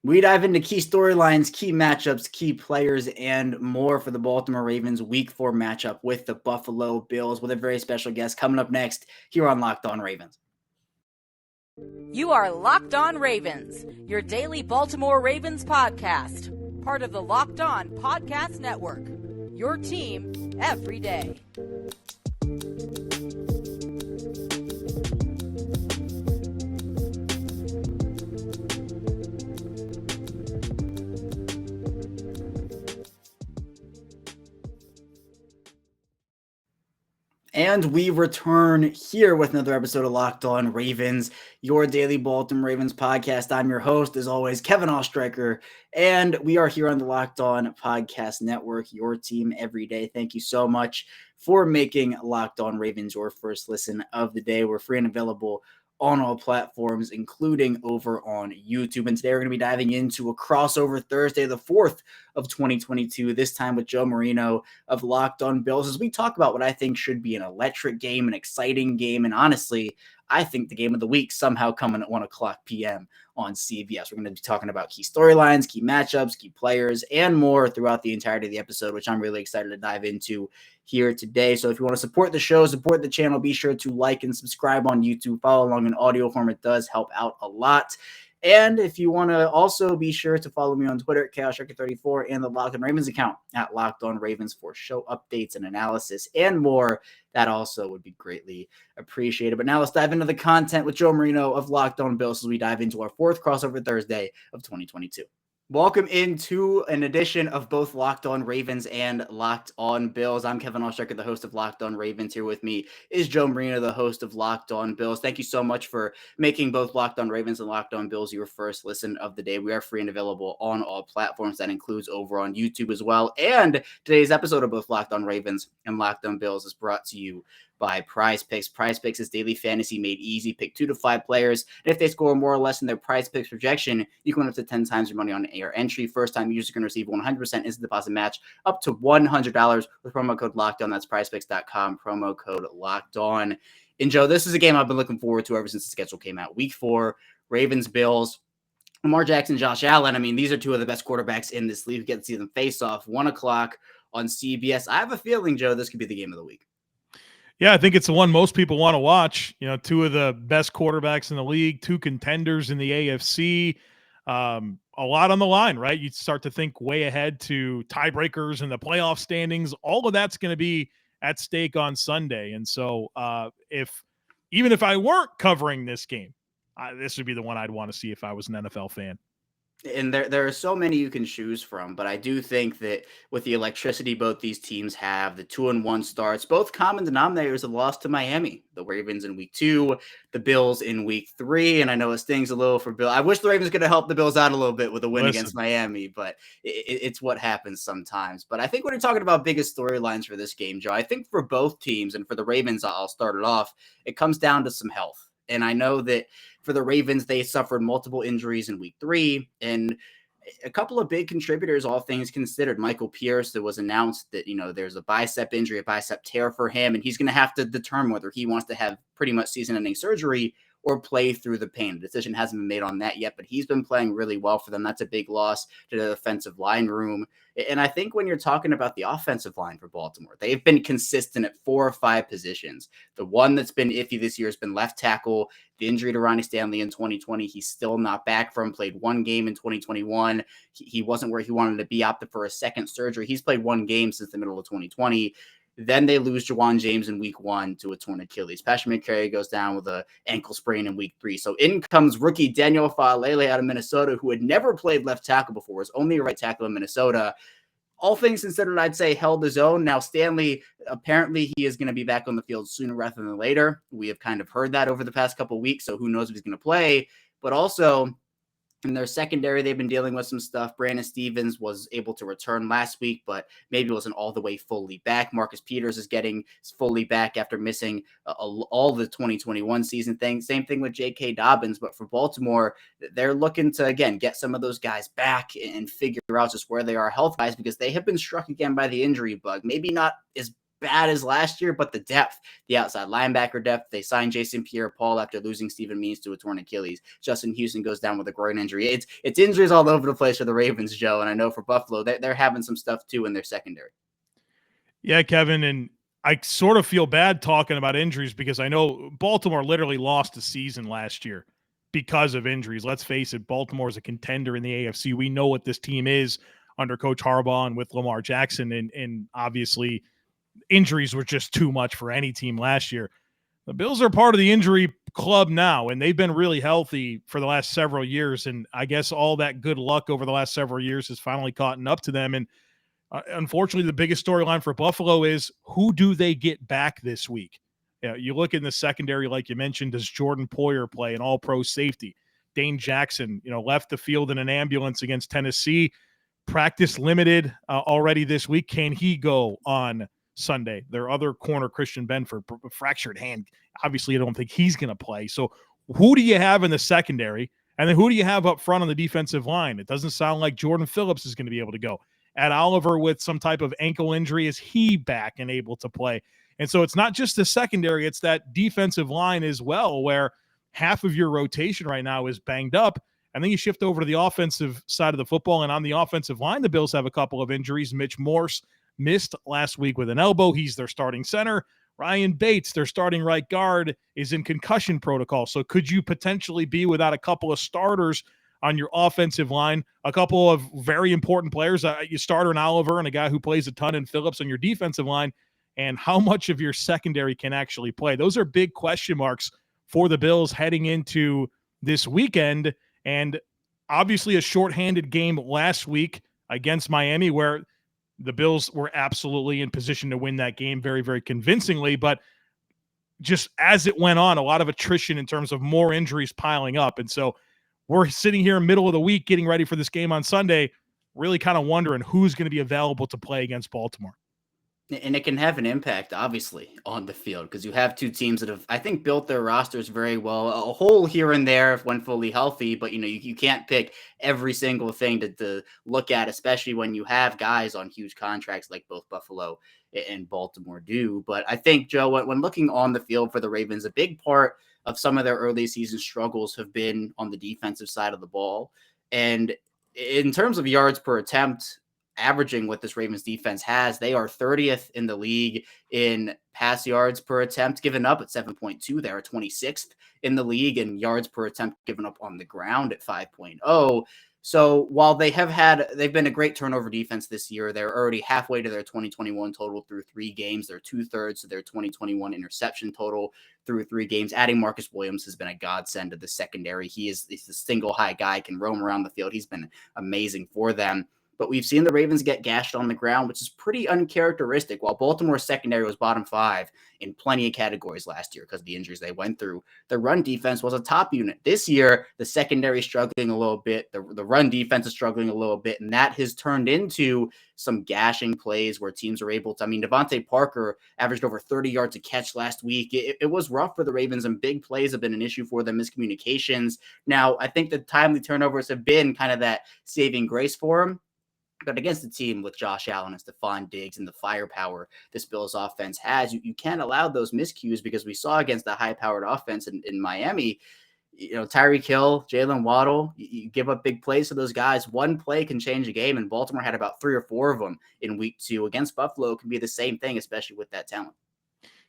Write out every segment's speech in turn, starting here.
We dive into key storylines, key matchups, key players, and more for the Baltimore Ravens Week 4 matchup with the Buffalo Bills with a very special guest coming up next here on Locked On Ravens. You are Locked On Ravens, your daily Baltimore Ravens podcast, part of the Locked On Podcast Network, your team every day. And we return here with another episode of Locked On Ravens, your daily Baltimore Ravens podcast. I'm your host, as always, Kevin Oestreicher, and we are here on the Locked On Podcast Network, your team every day. Thank you so much for making Locked On Ravens your first listen of the day. We're free and available on all platforms, including over on YouTube. And today we're going to be diving into a crossover Thursday, the 4th of 2022, this time with Joe Marino of Locked On Bills, as we talk about what I think should be an electric game, an exciting game, and honestly, I think the game of the week somehow coming at 1 o'clock p.m. on CBS. We're going to be talking about key storylines, key matchups, key players, and more throughout the entirety of the episode, which I'm really excited to dive into here today. So if you want to support the show, support the channel, be sure to like and subscribe on YouTube. Follow along in audio form. It does help out a lot. And if you want to also be sure to follow me on Twitter at ChaosSharker34 and the Locked On Ravens account at Locked On Ravens for show updates and analysis and more. That also would be greatly appreciated. But now let's dive into the content with Joe Marino of Locked On Bills as we dive into our 4th crossover Thursday of 2022. Welcome into an edition of both Locked On Ravens and Locked On Bills. I'm Kevin Oestreicher, the host of Locked On Ravens. Here with me is Joe Marino, the host of Locked On Bills. Thank you so much for making both Locked On Ravens and Locked On Bills your first listen of the day. We are free and available on all platforms. That includes over on YouTube as well. And today's episode of both Locked On Ravens and Locked On Bills is brought to you by PrizePicks. PrizePicks is daily fantasy made easy. Pick 2 to 5 players, and if they score more or less than their PrizePicks projection, you can win up to 10 times your money on your entry. First-time users can receive 100% instant deposit match up to $100 with promo code LOCKEDON. That's PrizePicks.com, promo code LOCKEDON. And Joe, this is a game I've been looking forward to ever since the schedule came out. Week 4, Ravens, Bills. Lamar Jackson, Josh Allen. I mean, these are two of the best quarterbacks in this league. We get to see them face off 1 o'clock on CBS. I have a feeling, Joe, this could be the game of the week. Yeah, I think it's the one most people want to watch. You know, 2 of the best quarterbacks in the league, 2 contenders in the AFC. A lot on the line, right? You start to think way ahead to tiebreakers and the playoff standings. All of that's going to be at stake on Sunday. And so even if I weren't covering this game, this would be the one I'd want to see if I was an NFL fan. And there are so many you can choose from, but I do think that with the electricity both these teams have, the 2-1 starts, both common denominators have lost to Miami. The Ravens in week 2, the Bills in week 3, and I know it stings a little for Bill. I wish the Ravens could have helped the Bills out a little bit with a win against Miami, but it's what happens sometimes. But I think when you're talking about biggest storylines for this game, Joe, I think for both teams and for the Ravens, I'll start it off, it comes down to some health. And I know that for the Ravens, they suffered multiple injuries in week 3, and a couple of big contributors, all things considered. Michael Pierce, that was announced that, there's a bicep injury, a bicep tear for him, and he's going to have to determine whether he wants to have pretty much season-ending surgery or play through the pain. The decision hasn't been made on that yet, but he's been playing really well for them. That's a big loss to the defensive line room. And I think when you're talking about the offensive line for Baltimore, they've been consistent at 4 or 5 positions. The one that's been iffy this year has been left tackle. The injury to Ronnie Stanley in 2020, he's still not back from. Played 1 game in 2021. He wasn't where he wanted to be, opted for a second surgery. He's played 1 game since the middle of 2020. Then they lose Jawan James in week 1 to a torn Achilles. Patrick McCary goes down with an ankle sprain in week 3. So in comes rookie Daniel Faalele out of Minnesota, who had never played left tackle before, was only a right tackle in Minnesota. All things considered, I'd say held his own. Now, Stanley, apparently he is going to be back on the field sooner rather than later. We have kind of heard that over the past couple of weeks, so who knows if he's going to play. But also, in their secondary, they've been dealing with some stuff. Brandon Stevens was able to return last week, but maybe wasn't all the way fully back. Marcus Peters is getting fully back after missing all the 2021 season thing. Same thing with J.K. Dobbins. But for Baltimore, they're looking to, again, get some of those guys back and figure out just where they are health-wise, because they have been struck again by the injury bug. Maybe not as bad as last year, but the depth, the outside linebacker depth. They signed Jason Pierre-Paul after losing Stephen Means to a torn Achilles. Justin Houston goes down with a groin injury. It's injuries all over the place for the Ravens, Joe, and I know for Buffalo, they're having some stuff too in their secondary. Yeah, Kevin, and I sort of feel bad talking about injuries because I know Baltimore literally lost a season last year because of injuries. Let's face it, Baltimore is a contender in the AFC. We know what this team is under Coach Harbaugh and with Lamar Jackson, and obviously injuries were just too much for any team last year. The Bills are part of the injury club now, and they've been really healthy for the last several years, and I guess all that good luck over the last several years has finally caught up to them, and unfortunately, the biggest storyline for Buffalo is who do they get back this week? You look in the secondary, like you mentioned, does Jordan Poyer play, an all-pro safety? Dane Jackson, left the field in an ambulance against Tennessee. Practice limited already this week. Can he go on Sunday? Their other corner, Christian Benford, fractured hand. Obviously, I don't think he's going to play. So who do you have in the secondary? And then who do you have up front on the defensive line? It doesn't sound like Jordan Phillips is going to be able to go. At Oliver with some type of ankle injury, is he back and able to play? And so it's not just the secondary, it's that defensive line as well, where half of your rotation right now is banged up. And then you shift over to the offensive side of the football, and on the offensive line, the Bills have a couple of injuries. Mitch Morse missed last week with an elbow. He's their starting center. Ryan Bates, their starting right guard, is in concussion protocol. So could you potentially be without a couple of starters on your offensive line, a couple of very important players, you starter in Oliver and a guy who plays a ton in Phillips on your defensive line, and how much of your secondary can actually play? Those are big question marks for the Bills heading into this weekend, and obviously a shorthanded game last week against Miami where the Bills were absolutely in position to win that game very, very convincingly, but just as it went on, a lot of attrition in terms of more injuries piling up, and so we're sitting here in the middle of the week getting ready for this game on Sunday, really kind of wondering who's going to be available to play against Baltimore. And it can have an impact, obviously, on the field because you have two teams that have, I think, built their rosters very well. A hole here and there when fully healthy, but you can't pick every single thing to look at, especially when you have guys on huge contracts like both Buffalo and Baltimore do. But I think, Joe, when looking on the field for the Ravens, a big part of some of their early season struggles have been on the defensive side of the ball. And in terms of yards per attempt, averaging what this Ravens defense has, they are 30th in the league in pass yards per attempt given up at 7.2. They are 26th in the league in yards per attempt given up on the ground at 5.0. So while they've been a great turnover defense this year, they're already halfway to their 2021 total through 3 games. They're 2/3 of their 2021 interception total through 3 games. Adding Marcus Williams has been a godsend to the secondary. He's a single high guy, can roam around the field. He's been amazing for them. But we've seen the Ravens get gashed on the ground, which is pretty uncharacteristic. While Baltimore's secondary was bottom 5 in plenty of categories last year because of the injuries they went through, the run defense was a top unit. This year, the secondary is struggling a little bit. The run defense is struggling a little bit, and that has turned into some gashing plays where teams are able to. I mean, Devontae Parker averaged over 30 yards a catch last week. It was rough for the Ravens, and big plays have been an issue for them, miscommunications. Now, I think the timely turnovers have been kind of that saving grace for them. But against a team with Josh Allen and Stephon Diggs and the firepower this Bills offense has, you can't allow those miscues because we saw against the high-powered offense in Miami, Tyreek Hill, Jalen Waddle, you give up big plays to those guys. One play can change a game, and Baltimore had about 3 or 4 of them in week 2. Against Buffalo, it can be the same thing, especially with that talent.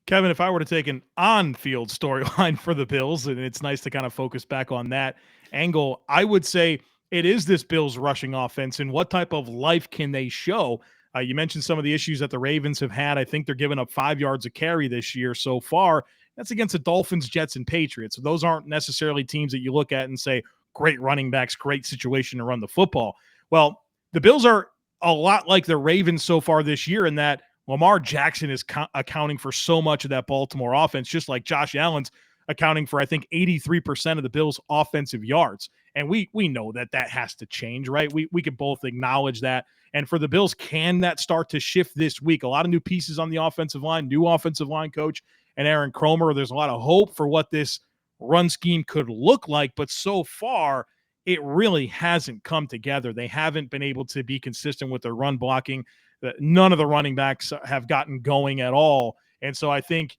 Kevin, if I were to take an on-field storyline for the Bills, and it's nice to kind of focus back on that angle, I would say it is this Bills rushing offense, and what type of life can they show? You mentioned some of the issues that the Ravens have had. I think they're giving up 5 yards a carry this year so far. That's against the Dolphins, Jets, and Patriots. So those aren't necessarily teams that you look at and say, great running backs, great situation to run the football. Well, the Bills are a lot like the Ravens so far this year in that Lamar Jackson is accounting for so much of that Baltimore offense, just like Josh Allen's accounting for, I think, 83% of the Bills' offensive yards. And we know that has to change, right? We could both acknowledge that. And for the Bills, can that start to shift this week? A lot of new pieces on the offensive line, new offensive line coach, and Aaron Kromer. There's a lot of hope for what this run scheme could look like, but so far, it really hasn't come together. They haven't been able to be consistent with their run blocking. none of the running backs have gotten going at all. And so I think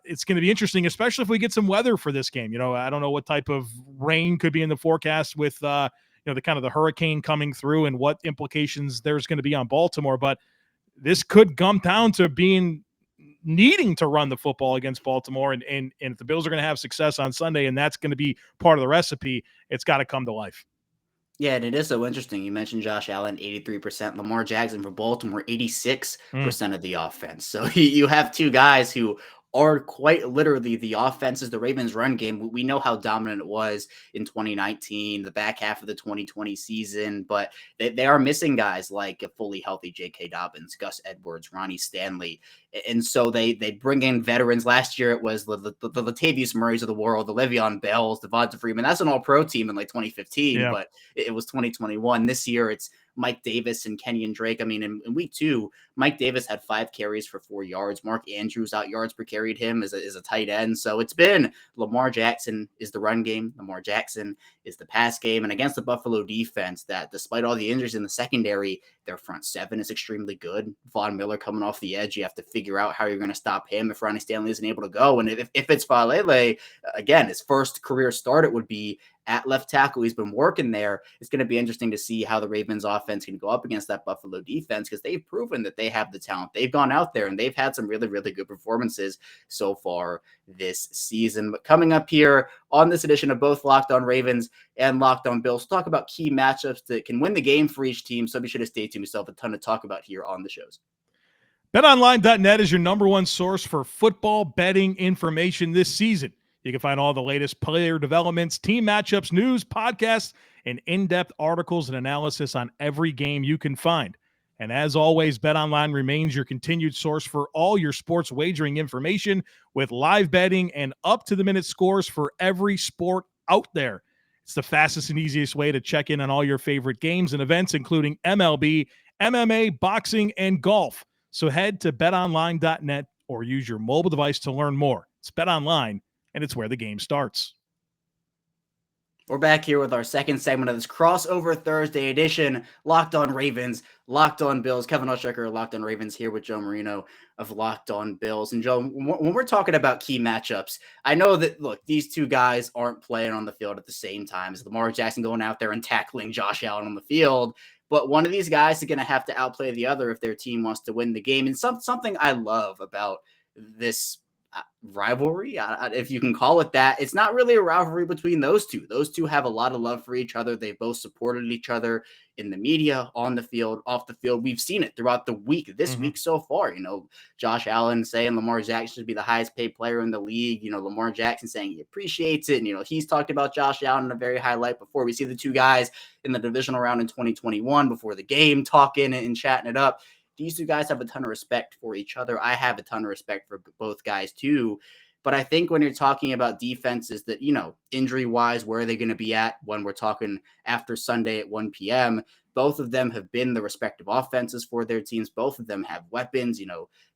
it's going to be interesting, especially if we get some weather for this game. I don't know what type of rain could be in the forecast with the kind of the hurricane coming through and what implications there's going to be on Baltimore. But this could come down to needing to run the football against Baltimore. And if the Bills are going to have success on Sunday, and that's going to be part of the recipe, it's got to come to life. Yeah, and it is so interesting. You mentioned Josh Allen, 83%. Lamar Jackson for Baltimore, 86% of the offense. So you have two guys who are quite literally the offenses, the Ravens run game. We know how dominant it was in 2019, the back half of the 2020 season, but they are missing guys like a fully healthy J.K. Dobbins, Gus Edwards, Ronnie Stanley. And so they bring in veterans. Last year, it was the Latavius Murrays of the world, the Le'Veon Bells, Devonta Freeman. That's an all-pro team in like 2015, but it was 2021. This year, it's Mike Davis and Kenyon Drake. I mean, in week 2, Mike Davis had 5 carries for 4 yards. Mark Andrews out yards per carried him as a tight end. So it's been Lamar Jackson is the run game. Lamar Jackson is the pass game. And against the Buffalo defense that despite all the injuries in the secondary, their front 7 is extremely good. Von Miller coming off the edge. You have to figure out how you're going to stop him if Ronnie Stanley isn't able to go. And if it's Falele, again, his first career start, it would be at left tackle. He's been working there. It's going to be interesting to see how the Ravens offense can go up against that Buffalo defense because they've proven that they have the talent. They've gone out there and they've had some really, really good performances so far this season. But coming up here on this edition of both Locked On Ravens and Locked On Bills, talk about key matchups that can win the game for each team. So be sure to stay tuned. We still have a ton to talk about here on the shows. BetOnline.net is your number one source for football betting information this season. You can find all the latest player developments, team matchups, news, podcasts, and in-depth articles and analysis on every game you can find. And as always, BetOnline remains your continued source for all your sports wagering information with live betting and up-to-the-minute scores for every sport out there. It's the fastest and easiest way to check in on all your favorite games and events, including MLB, MMA, boxing, and golf. So head to betonline.net or use your mobile device to learn more. It's BetOnline, and it's where the game starts. We're back here with our second segment of this crossover Thursday edition, Locked On Ravens, Locked On Bills. Kevin Oestreicher, Locked On Ravens, here with Joe Marino of Locked On Bills. And Joe, when we're talking about key matchups, I know that, look, these two guys aren't playing on the field at the same time as Lamar Jackson going out there and tackling Josh Allen on the field. But one of these guys is going to have to outplay the other if their team wants to win the game. And something I love about this rivalry, if you can call it that, it's not really a rivalry between those two. Those two have a lot of love for each other. They both supported each other in the media, on the field, off the field. We've seen it throughout the week, this week so far. Josh Allen saying Lamar Jackson should be the highest paid player in the league. Lamar Jackson saying he appreciates it. And, he's talked about Josh Allen in a very high light before. We see the two guys in the divisional round in 2021 before the game talking and chatting it up. These two guys have a ton of respect for each other. I have a ton of respect for both guys too. But I think when you're talking about defenses that, injury-wise, where are they going to be at when we're talking after Sunday at 1 p.m., both of them have been the respective offenses for their teams. Both of them have weapons.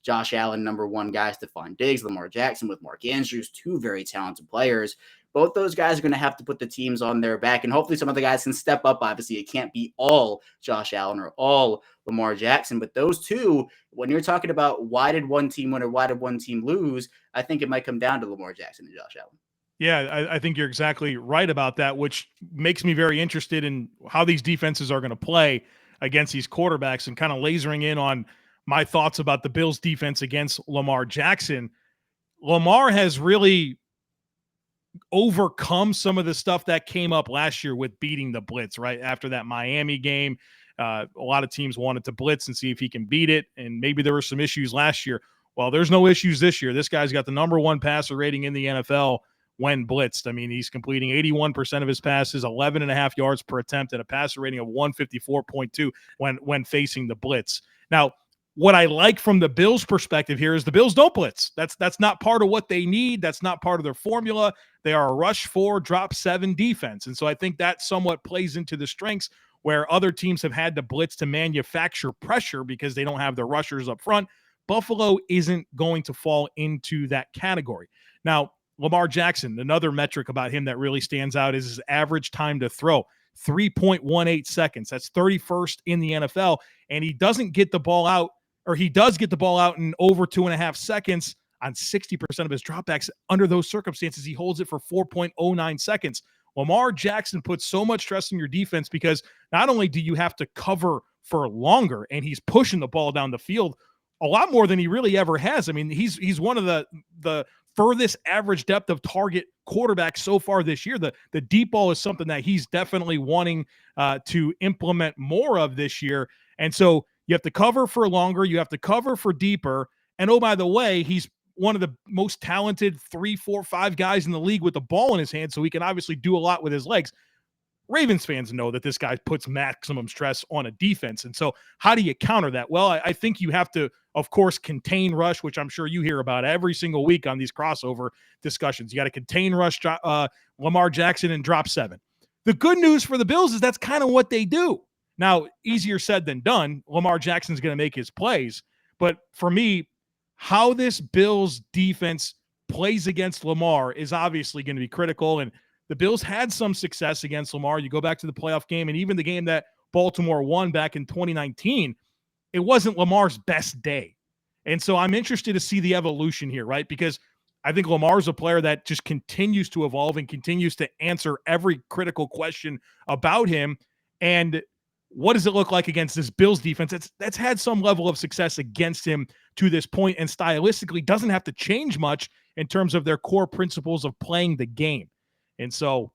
Josh Allen, number one guy, Stephon Diggs, Lamar Jackson with Mark Andrews, two very talented players. Both those guys are going to have to put the teams on their back, and hopefully some other guys can step up. Obviously, it can't be all Josh Allen or all Lamar Jackson, but those two, when you're talking about why did one team win or why did one team lose, I think it might come down to Lamar Jackson and Josh Allen. Yeah, I think you're exactly right about that, which makes me very interested in how these defenses are going to play against these quarterbacks and kind of lasering in on my thoughts about the Bills defense against Lamar Jackson. Lamar has really overcome some of the stuff that came up last year with beating the blitz, right? After that Miami game, a lot of teams wanted to blitz and see if he can beat it. And maybe there were some issues last year. Well, there's no issues this year. This guy's got the number one passer rating in the NFL when blitzed. I mean, he's completing 81% of his passes, 11.5 yards per attempt, and a passer rating of 154.2 when facing the blitz. Now, what I like from the Bills' perspective here is the Bills don't blitz. That's not part of what they need. That's not part of their formula. They are a rush 4, drop 7 defense. And so I think that somewhat plays into the strengths where other teams have had to blitz to manufacture pressure because they don't have their rushers up front. Buffalo isn't going to fall into that category. Now, Lamar Jackson, another metric about him that really stands out is his average time to throw. 3.18 seconds. That's 31st in the NFL. And he doesn't get the ball out, or he does get the ball out in over 2.5 seconds on 60% of his dropbacks. Under those circumstances, he holds it for 4.09 seconds. Lamar Jackson puts so much stress on your defense because not only do you have to cover for longer, and he's pushing the ball down the field a lot more than he really ever has. I mean, he's one of the furthest average depth of target quarterback so far this year. The deep ball is something that he's definitely wanting to implement more of this year. And so you have to cover for longer. You have to cover for deeper. And oh, by the way, he's one of the most talented 3, 4, 5 guys in the league with the ball in his hand. So he can obviously do a lot with his legs. Ravens fans know that this guy puts maximum stress on a defense. And so how do you counter that? Well, I think you have to, of course, contain rush, which I'm sure you hear about every single week on these crossover discussions. You got to contain rush Lamar Jackson and drop 7. The good news for the Bills is that's kind of what they do. Now, easier said than done. Lamar Jackson's going to make his plays. But for me, how this Bills defense plays against Lamar is obviously going to be critical. And the Bills had some success against Lamar. You go back to the playoff game and even the game that Baltimore won back in 2019, it wasn't Lamar's best day. And so I'm interested to see the evolution here, right? Because I think Lamar's a player that just continues to evolve and continues to answer every critical question about him. And what does it look like against this Bills defense that's had some level of success against him to this point, and stylistically doesn't have to change much in terms of their core principles of playing the game. And so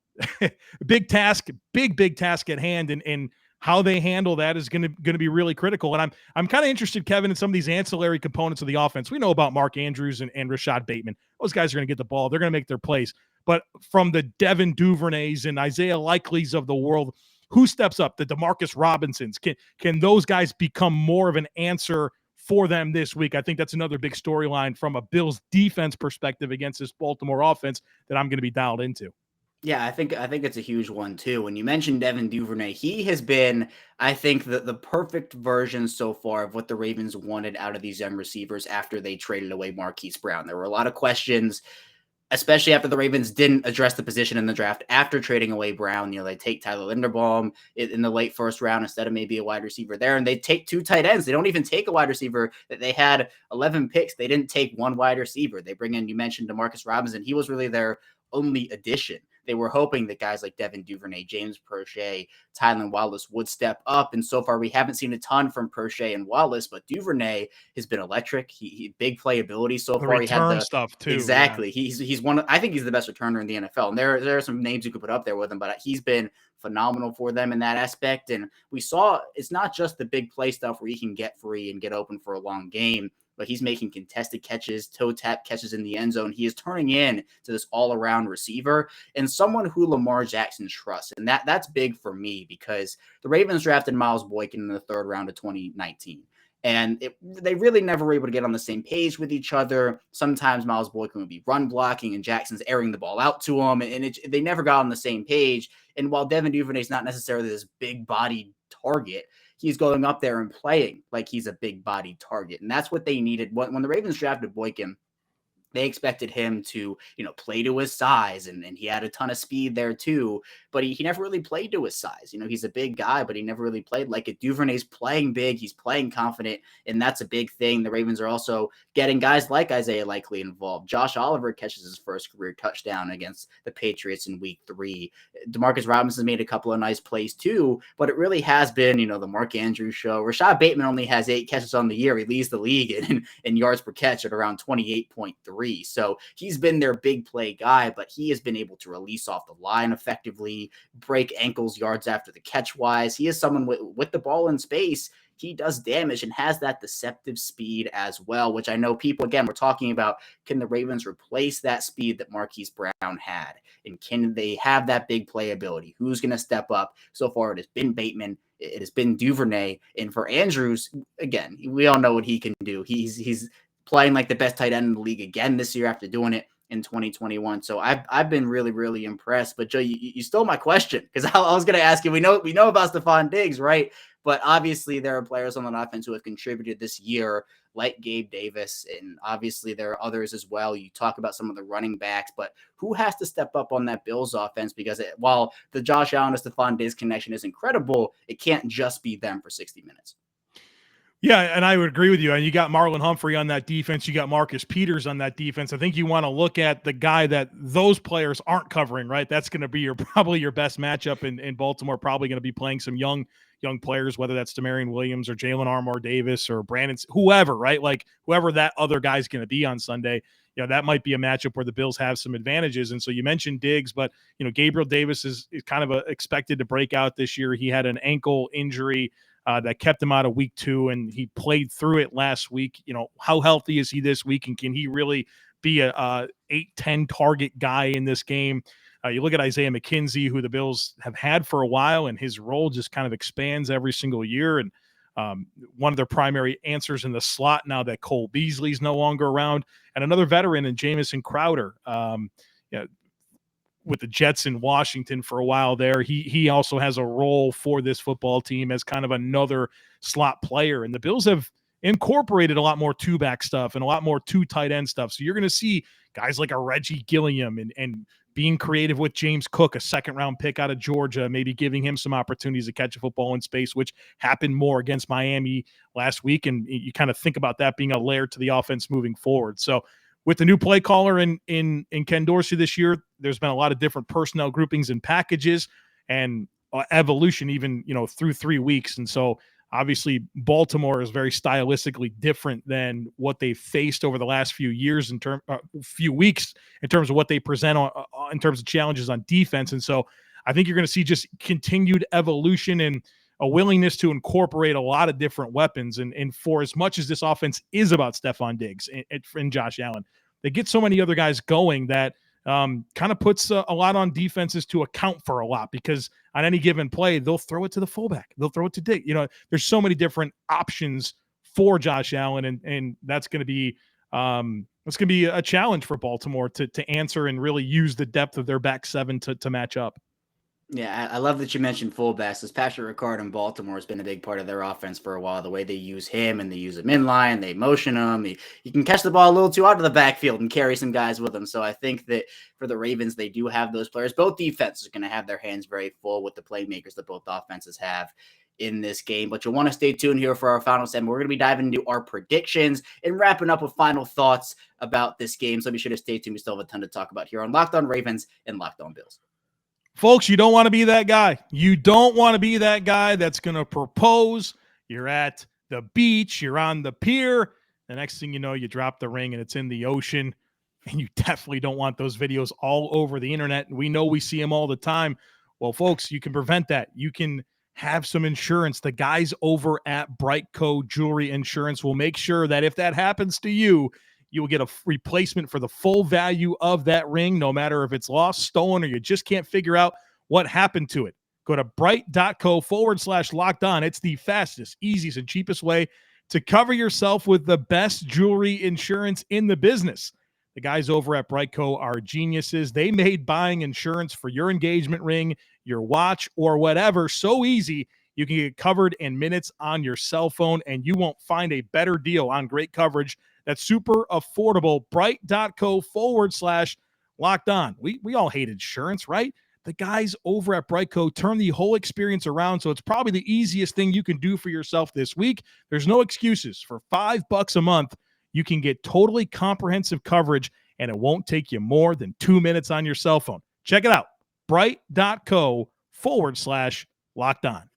big task at hand, and how they handle that is going to be really critical. And I'm kind of interested, Kevin, in some of these ancillary components of the offense. We know about Mark Andrews and Rashad Bateman. Those guys are going to get the ball. They're going to make their plays. But from the Devin Duvernays and Isaiah Likeleys of the world, who steps up? The Demarcus Robinsons. Can those guys become more of an answer for them this week? I think that's another big storyline from a Bills defense perspective against this Baltimore offense that I'm going to be dialed into. Yeah, I think it's a huge one too. When you mentioned Devin Duvernay, he has been, I think, the perfect version so far of what the Ravens wanted out of these young receivers after they traded away Marquise Brown. There were a lot of questions, especially after the Ravens didn't address the position in the draft after trading away Brown. You know, they take Tyler Linderbaum in the late first round instead of maybe a wide receiver there, and they take 2 tight ends. They don't even take a wide receiver. That they had 11 picks. They didn't take one wide receiver. They bring in, you mentioned Demarcus Robinson. He was really their only addition. They were hoping that guys like Devin Duvernay, James Prochet, Tylan Wallace would step up. And so far, we haven't seen a ton from Prochet and Wallace, but Duvernay has been electric. He big playability so far. He had the stuff too. Exactly. Yeah. He's one. I think he's the best returner in the NFL. And there are some names you could put up there with him, but he's been phenomenal for them in that aspect. And we saw it's not just the big play stuff where he can get free and get open for a long game, but he's making contested catches, toe tap catches in the end zone. He is turning in to this all-around receiver and someone who Lamar Jackson trusts. And that's big for me because the Ravens drafted Miles Boykin in the 3rd round of 2019. And they really never were able to get on the same page with each other. Sometimes Miles Boykin would be run blocking and Jackson's airing the ball out to him. And they never got on the same page. And while Devin Duvernay is not necessarily this big-bodied target, he's going up there and playing like he's a big-bodied target. And that's what they needed. When the Ravens drafted Boykin, they expected him to, play to his size, and he had a ton of speed there too, but he never really played to his size. He's a big guy, but he never really played like it. Duvernay's playing big, he's playing confident, and that's a big thing. The Ravens are also getting guys like Isaiah Likely involved. Josh Oliver catches his first career touchdown against the Patriots in week 3. Demarcus Robinson made a couple of nice plays too, but it really has been, the Mark Andrews show. Rashad Bateman only has 8 catches on the year. He leads the league in yards per catch at around 28.3. So he's been their big play guy, but he has been able to release off the line effectively, break ankles yards after the catch wise. He is someone with the ball in space. He does damage and has that deceptive speed as well, which I know people, again, we're talking about, can the Ravens replace that speed that Marquise Brown had? And can they have that big playability? Who's going to step up? So far, it has been Bateman. It has been Duvernay. And for Andrews, again, we all know what he can do. He's playing like the best tight end in the league again this year after doing it in 2021. So I've been really, really impressed. But Joe, you stole my question because I was going to ask you, we know about Stephon Diggs, right? But obviously there are players on the offense who have contributed this year like Gabe Davis, and obviously there are others as well. You talk about some of the running backs, but who has to step up on that Bills offense? Because while the Josh Allen to Stephon Diggs connection is incredible, it can't just be them for 60 minutes. Yeah, and I would agree with you. And you got Marlon Humphrey on that defense. You got Marcus Peters on that defense. I think you want to look at the guy that those players aren't covering, right? That's going to be probably your best matchup in Baltimore. Probably going to be playing some young players, whether that's Demarion Williams or Jalen Armour Davis or Brandon, whoever, right? Like whoever that other guy's going to be on Sunday. That might be a matchup where the Bills have some advantages. And so you mentioned Diggs, but Gabriel Davis is kind of expected to break out this year. He had an ankle injury that kept him out of week 2, and he played through it last week. How healthy is he this week, and can he really be a 8-10 target guy in this game? You look at Isaiah McKenzie, who the Bills have had for a while, and his role just kind of expands every single year. And one of their primary answers in the slot now that Cole Beasley's no longer around, and another veteran in Jamison Crowder. With the Jets in Washington for a while there. He also has a role for this football team as kind of another slot player. And the Bills have incorporated a lot more two-back stuff and a lot more two tight end stuff. So you're going to see guys like a Reggie Gilliam and being creative with James Cook, a second-round pick out of Georgia, maybe giving him some opportunities to catch a football in space, which happened more against Miami last week. And you kind of think about that being a layer to the offense moving forward. So with the new play caller in Ken Dorsey this year, there's been a lot of different personnel groupings and packages and evolution even, through 3 weeks. And so obviously Baltimore is very stylistically different than what they faced over the last few years few weeks in terms of what they present in terms of challenges on defense. And so I think you're going to see just continued evolution and a willingness to incorporate a lot of different weapons. And for as much as this offense is about Stephon Diggs and Josh Allen, they get so many other guys going that kind of puts a lot on defenses to account for a lot, because on any given play, they'll throw it to the fullback. They'll throw it to Diggs. There's so many different options for Josh Allen, and that's going to be a challenge for Baltimore to answer and really use the depth of their back seven to match up. Yeah, I love that you mentioned fullbacks, because Patrick Ricard in Baltimore has been a big part of their offense for a while. The way they use him, and they use him in line, they motion him. He can catch the ball a little too out of the backfield and carry some guys with him. So I think that for the Ravens, they do have those players. Both defenses are going to have their hands very full with the playmakers that both offenses have in this game. But you'll want to stay tuned here for our final segment. We're going to be diving into our predictions and wrapping up with final thoughts about this game. So be sure to stay tuned. We still have a ton to talk about here on Locked On Ravens and Locked On Bills. Folks, you don't want to be that guy. You don't want to be that guy that's going to propose. You're at the beach. You're on the pier. The next thing you know, you drop the ring and it's in the ocean. And you definitely don't want those videos all over the internet. We know we see them all the time. Well, folks, you can prevent that. You can have some insurance. The guys over at BriteCo Jewelry Insurance will make sure that if that happens to you, you will get a replacement for the full value of that ring, no matter if it's lost, stolen, or you just can't figure out what happened to it. Go to brite.co/locked on. It's the fastest, easiest, and cheapest way to cover yourself with the best jewelry insurance in the business. The guys over at BriteCo are geniuses. They made buying insurance for your engagement ring, your watch, or whatever so easy you can get covered in minutes on your cell phone, and you won't find a better deal on great coverage that's super affordable. Brite.co/locked on. We all hate insurance, right? The guys over at BriteCo turn the whole experience around, so it's probably the easiest thing you can do for yourself this week. There's no excuses. For $5 a month, you can get totally comprehensive coverage, and it won't take you more than 2 minutes on your cell phone. Check it out. Brite.co/locked on.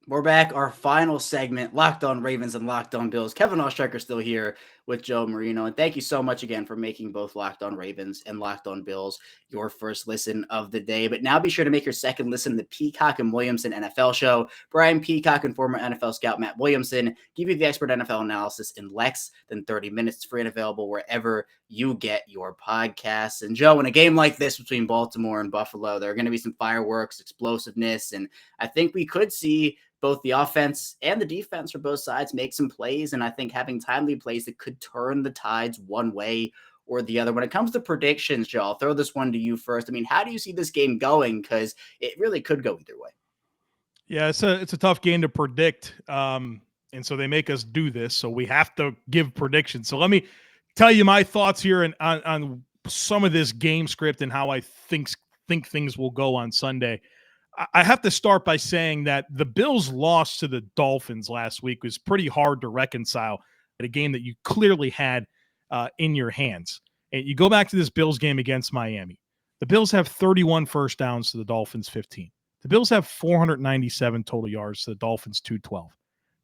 We're back. Our final segment, Locked On Ravens and Locked On Bills. Kevin Oestreicher still here with Joe Marino. And thank you so much again for making both Locked On Ravens and Locked On Bills your first listen of the day. But now be sure to make your second listen to the Peacock and Williamson NFL show. Brian Peacock and former NFL scout Matt Williamson give you the expert NFL analysis in less than 30 minutes. It's free and available wherever you get your podcasts. And Joe, in a game like this between Baltimore and Buffalo, there are going to be some fireworks, explosiveness, and I think we could see both the offense and the defense for both sides make some plays. And I think having timely plays that could turn the tides one way or the other. When it comes to predictions, Joe, I'll throw this one to you first. I mean, how do you see this game going? Because it really could go either way. Yeah, it's a tough game to predict. And And so they make us do this. So we have to give predictions. So let me tell you my thoughts here on some of this game script and how I think things will go on Sunday. I have to start by saying that the Bills' loss to the Dolphins last week was pretty hard to reconcile at a game that you clearly had in your hands. And you go back to this Bills game against Miami. The Bills have 31 first downs to the Dolphins' 15. The Bills have 497 total yards to the Dolphins' 212.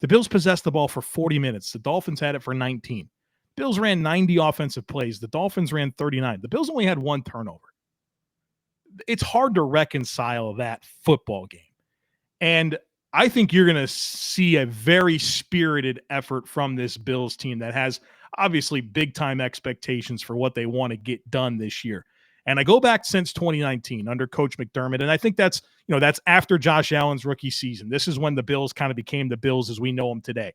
The Bills possessed the ball for 40 minutes. The Dolphins had it for 19. Bills ran 90 offensive plays. The Dolphins ran 39. The Bills only had one turnover. It's hard to reconcile that football game. And I think you're going to see a very spirited effort from this Bills team that has obviously big-time expectations for what they want to get done this year. And I go back since 2019 under Coach McDermott, and I think that's after Josh Allen's rookie season. This is when the Bills kind of became the Bills as we know them today.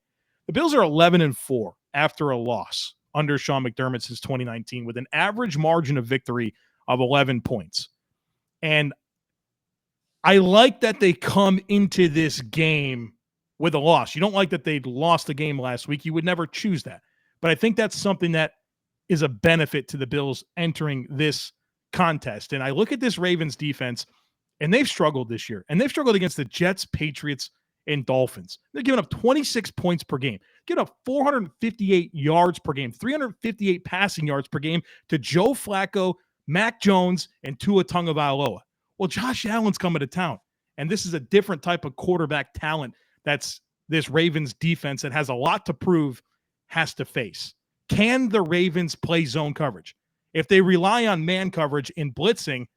The Bills are 11-4 after a loss under Sean McDermott since 2019 with an average margin of victory of 11 points. And I like that they come into this game with a loss. You don't like that they lost the game last week. You would never choose that. But I think that's something that is a benefit to the Bills entering this contest. And I look at this Ravens defense, and they've struggled this year. And they've struggled against the Jets, Patriots, and Dolphins. They're giving up 26 points per game, giving up 458 yards per game, 358 passing yards per game to Joe Flacco, Mac Jones, and Tua Tagovailoa. Well, Josh Allen's coming to town, and this is a different type of quarterback talent that's this Ravens defense that has a lot to prove has to face. Can the Ravens play zone coverage? If they rely on man coverage in blitzing,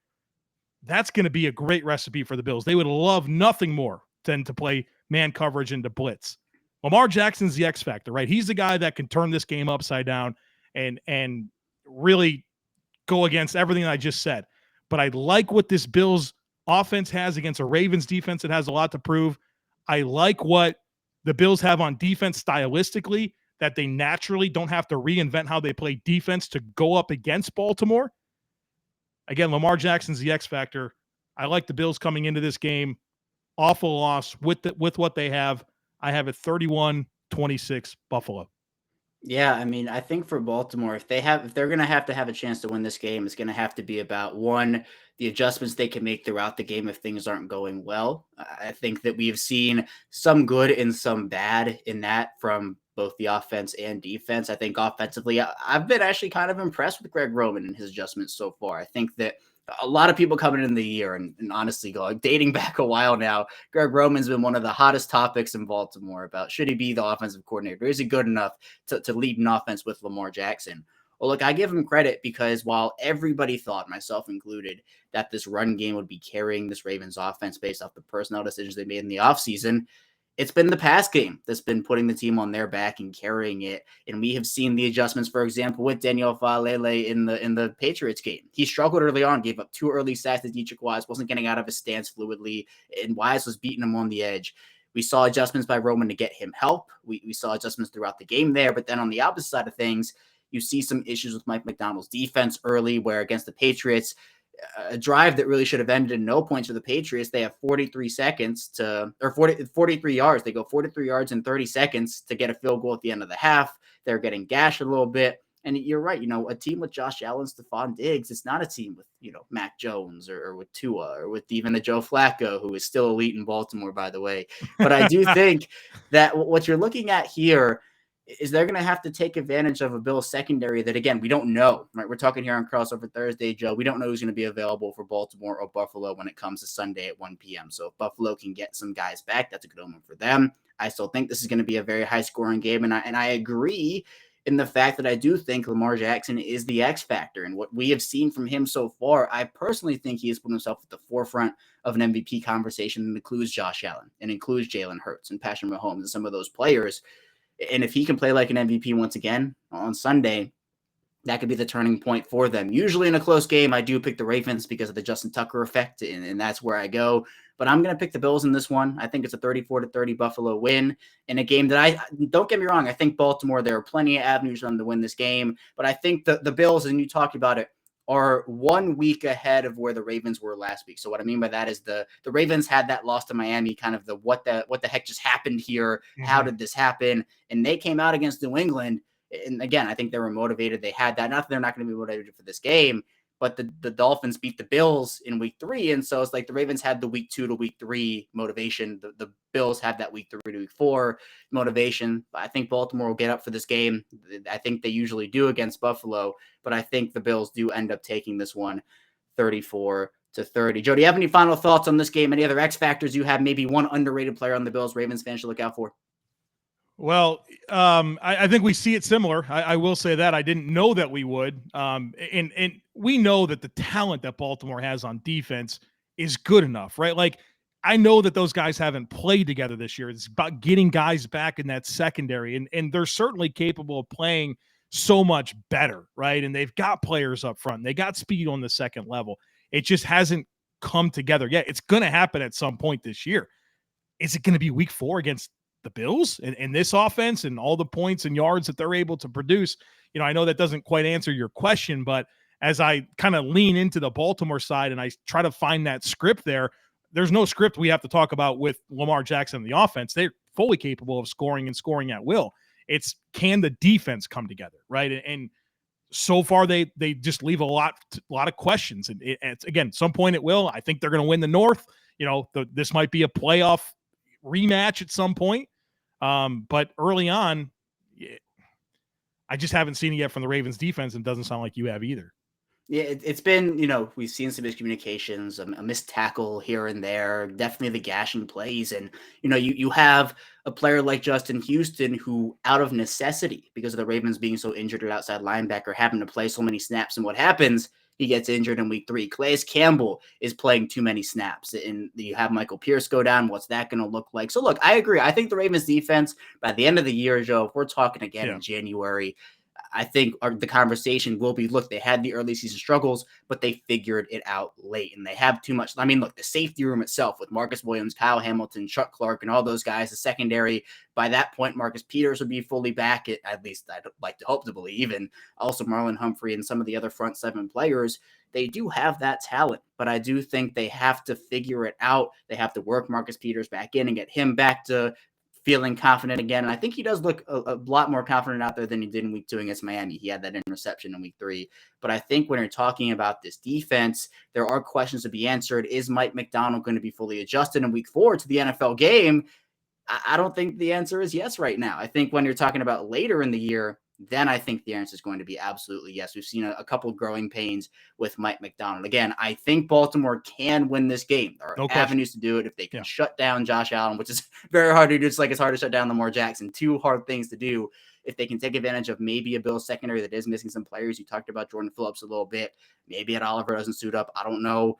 that's going to be a great recipe for the Bills. They would love nothing more than to play man coverage into blitz. Lamar Jackson's the X factor, right? He's the guy that can turn this game upside down and really go against everything I just said. But I like what this Bills offense has against a Ravens defense that has a lot to prove. I like what the Bills have on defense stylistically, that they naturally don't have to reinvent how they play defense to go up against Baltimore. Again, Lamar Jackson's the X factor. I like the Bills coming into this game. Awful loss with what they have. I have it 31-26 Buffalo. Yeah, I mean, I think for Baltimore, if they're going to have a chance to win this game, it's going to have to be about, one, the adjustments they can make throughout the game if things aren't going well. I think that we've seen some good and some bad in that from both the offense and defense. I think offensively, I've been actually kind of impressed with Greg Roman and his adjustments so far. I think that a lot of people coming in the year and honestly dating back a while now, Greg Roman's been one of the hottest topics in Baltimore about should he be the offensive coordinator? Is he good enough to lead an offense with Lamar Jackson? Well, look, I give him credit because while everybody thought, myself included, that this run game would be carrying this Ravens offense based off the personnel decisions they made in the offseason, it's been the pass game that's been putting the team on their back and carrying it. And we have seen the adjustments, for example, with Daniel Falele in the Patriots game. He struggled early on, gave up 2 early sacks to Dietrich Wise, wasn't getting out of his stance fluidly, and Wise was beating him on the edge. We saw adjustments by Roman to get him help. We saw adjustments throughout the game there. But then on the opposite side of things, you see some issues with Mike McDonald's defense early, where against the Patriots, a drive that really should have ended in no points for the Patriots, they have 43 yards. They go 43 yards in 30 seconds to get a field goal at the end of the half. They're getting gashed a little bit. And you're right, a team with Josh Allen, Stephon Diggs, it's not a team with, Mac Jones or with Tua or with even the Joe Flacco, who is still elite in Baltimore, by the way. But I do think that what you're looking at here is they're going to have to take advantage of a Bills secondary that, again, we don't know, right? We're talking here on Crossover Thursday, Joe. We don't know who's going to be available for Baltimore or Buffalo when it comes to Sunday at 1 p.m. So if Buffalo can get some guys back, that's a good omen for them. I still think this is going to be a very high-scoring game, and I agree in the fact that I do think Lamar Jackson is the X factor. And what we have seen from him so far, I personally think he has put himself at the forefront of an MVP conversation that includes Josh Allen and includes Jalen Hurts and Patrick Mahomes and some of those players. And if he can play like an MVP once again on Sunday, that could be the turning point for them. Usually in a close game, I do pick the Ravens because of the Justin Tucker effect, and that's where I go. But I'm going to pick the Bills in this one. I think it's a 34-30 Buffalo win in a game that don't get me wrong, I think Baltimore, there are plenty of avenues for them to win this game. But I think the Bills, and you talked about it, are 1 week ahead of where the Ravens were last week. So what I mean by that is the Ravens had that loss to Miami, kind of the what the heck just happened here? How did this happen? And they came out against New England. And again, I think they were motivated. They had that. Not that they're not going to be motivated for this game, but the Dolphins beat the Bills in week 3. And so it's like the Ravens had the week 2 to week 3 motivation. The Bills had that week 3 to week 4 motivation. I think Baltimore will get up for this game. I think they usually do against Buffalo, but I think the Bills do end up taking this one 34-30. Joe, do you have any final thoughts on this game? Any other X factors you have? Maybe one underrated player on the Bills Ravens fans should look out for? Well, I think we see it similar. I will say that I didn't know that we would. And we know that the talent that Baltimore has on defense is good enough, right? Like, I know that those guys haven't played together this year. It's about getting guys back in that secondary, and they're certainly capable of playing so much better, right? And they've got players up front. They got speed on the second level. It just hasn't come together yet. It's going to happen at some point this year. Is it going to be week 4 against the Bills and this offense and all the points and yards that they're able to produce? You know, I know that doesn't quite answer your question, but as I kind of lean into the Baltimore side and I try to find that script there's no script we have to talk about with Lamar Jackson and the offense. They're fully capable of scoring and scoring at will. It's, can the defense come together, right? And so far they just leave a lot of questions. And it's, again, some point it will. I think they're going to win the North. You know, this might be a playoff rematch at some point. But early on, I just haven't seen it yet from the Ravens defense, and it doesn't sound like you have either. Yeah, it's been, you know, we've seen some miscommunications, a missed tackle here and there, definitely the gashing plays. And, you know, you have a player like Justin Houston who, out of necessity, because of the Ravens being so injured at outside linebacker, having to play so many snaps, and what happens, he gets injured in week 3. Calais Campbell is playing too many snaps, and you have Michael Pierce go down. What's that going to look like? So, look, I agree. I think the Ravens defense, by the end of the year, Joe, if we're talking again in January, I think the conversation will be, look, they had the early season struggles, but they figured it out late, and they have too much. I mean, look, the safety room itself with Marcus Williams, Kyle Hamilton, Chuck Clark, and all those guys, the secondary, by that point, Marcus Peters would be fully back, at least I'd like to hope to believe, and also Marlon Humphrey and some of the other front 7 players. They do have that talent, but I do think they have to figure it out. They have to work Marcus Peters back in and get him back to feeling confident again. And I think he does look a lot more confident out there than he did in week 2 against Miami. He had that interception in week 3. But I think when you're talking about this defense, there are questions to be answered. Is Mike Macdonald going to be fully adjusted in week 4 to the NFL game? I don't think the answer is yes right now. I think when you're talking about later in the year, then I think the answer is going to be absolutely yes. We've seen a couple growing pains with Mike Macdonald. Again, I think Baltimore can win this game. There are avenues to do it if they can shut down Josh Allen, which is very hard to do. It's like it's hard to shut down Lamar Jackson. 2 hard things to do. If they can take advantage of maybe a Bills secondary that is missing some players. You talked about Jordan Phillips a little bit. Maybe Ed Oliver doesn't suit up. I don't know.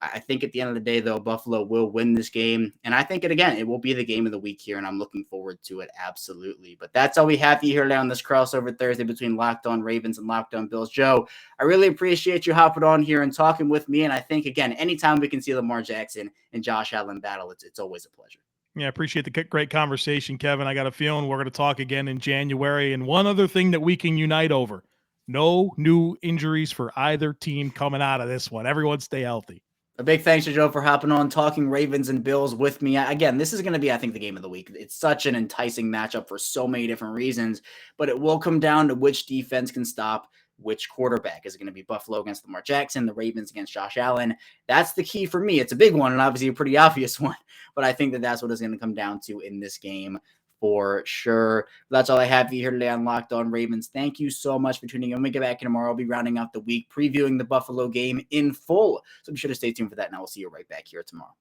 I think at the end of the day, though, Buffalo will win this game. And I think, it will be the game of the week here, and I'm looking forward to it, absolutely. But that's all we have here today on this crossover Thursday between Locked On Ravens and Locked On Bills. Joe, I really appreciate you hopping on here and talking with me. And I think, again, anytime we can see Lamar Jackson and Josh Allen battle, it's always a pleasure. Yeah, I appreciate the great conversation, Kevin. I got a feeling we're going to talk again in January. And one other thing that we can unite over, no new injuries for either team coming out of this one. Everyone stay healthy. A big thanks to Joe for hopping on, talking Ravens and Bills with me. Again, this is going to be, I think, the game of the week. It's such an enticing matchup for so many different reasons, but it will come down to which defense can stop which quarterback. Is it going to be Buffalo against Lamar Jackson, the Ravens against Josh Allen? That's the key for me. It's a big one and obviously a pretty obvious one, but I think that's what it's going to come down to in this game for sure. That's all I have for you here today on Locked On Ravens. Thank you so much for tuning in. When we get back in tomorrow, I'll be rounding out the week, previewing the Buffalo game in full. So be sure to stay tuned for that, and I will see you right back here tomorrow.